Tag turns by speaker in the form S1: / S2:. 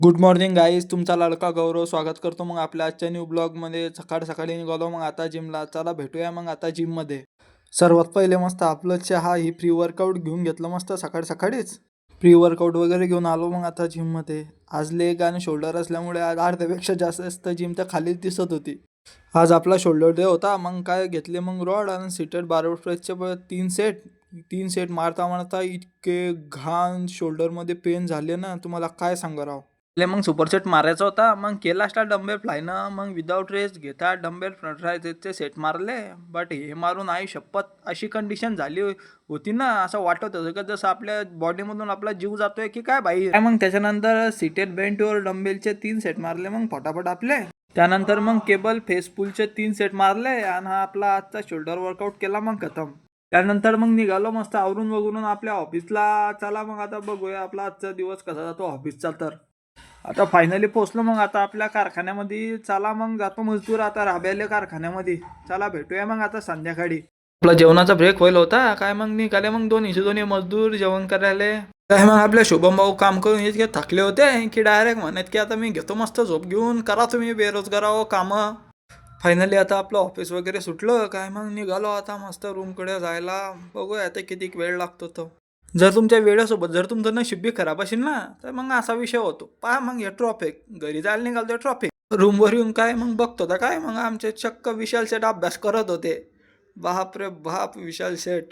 S1: Good morning guys, तुमचा लाडका गौरव स्वागत करतो मग आपल्या आजच्या न्यू ब्लॉगमध्ये. सकाळ सकाळी निघालो मग आता जिमला. चला भेटूया मग आता जिममध्ये. सर्वात पहिले मस्त आपलं चहा ही प्री वर्कआउट घेऊन घेतलं मस्त सकाळ सकाळीच. प्री वर्कआउट वगैरे घेऊन आलो मग आता जिममध्ये. आज लेग आणि शोल्डर असल्यामुळे आज अर्ध्यापेक्षा जास्त जिम तर खालीच दिसत होती. आज आपला शोल्डर डे होता. मग काय घेतले मग रॉड आणि सीटेड बारबेल प्रेसचे 3 सेट मारता मारता इतके घाण शोल्डरमध्ये पेन झाले ना, तुम्हाला काय सांगा राव. मग सुपरसेट मारायचा होता. मग केला असता डंबेल फ्लायनं. मग विदाऊट रेस्ट घेता डंबेल फ्रंट रायचे सेट मारले. बट हे मारून आई शपथ अशी कंडिशन झाली होती ना, असं वाटत होतं का जसं आपल्या बॉडीमधून आपला जीव जातोय की काय बाई. मग त्याच्यानंतर सीटेड बेंचवर डंबेलचे 3 सेट मारले मग फटाफट आपले. त्यानंतर मग केबल फेस पुलचे 3 सेट मारले आणि हा आपला आजचा शोल्डर वर्कआउट केला मग खतम. त्यानंतर मग निघालो मस्त आवरून वगरून आपल्या ऑफिसला. चला मग आता बघूया आपला आजचा दिवस कसा जातो ऑफिसचा. तर आता फायनली पोहोचलो मग आता आपल्या कारखान्यामध्ये. चला मग जातो मजदूर आता राब्याले कारखान्यामध्ये. चला भेटूया मग आता संध्याकाळी. आपला जेवणाचा ब्रेक होईल होता काय. मग निघाले मग दोन्ही मजदूर जेवण करायला. काय मग आपल्या शुभम भाऊ काम करून इतके थकले होते की डायरेक्ट म्हणत की आता मी घेतो मस्त झोप घेऊन. करा तुम्ही बेरोजगारावं कामं. फायनली आता आपलं ऑफिस वगैरे सुटलं काय. मग निघालो आता मस्त रूमकडे जायला. बघूया आता किती वेळ लागतो तो. जर तुमच्या वेळेसोबत जर तुमचं नशीब बी खराब असेल ना, तर मग असा विषय होतो. पहा मग हे ट्रॉफिक घरी जायला निघालतो ट्रॉफिक. रूमवर येऊन काय मग बघतो तर काय मग आमचे चक्क विशाल शेठ अभ्यास करत होते. बाप रे बाप विशाल शेठ.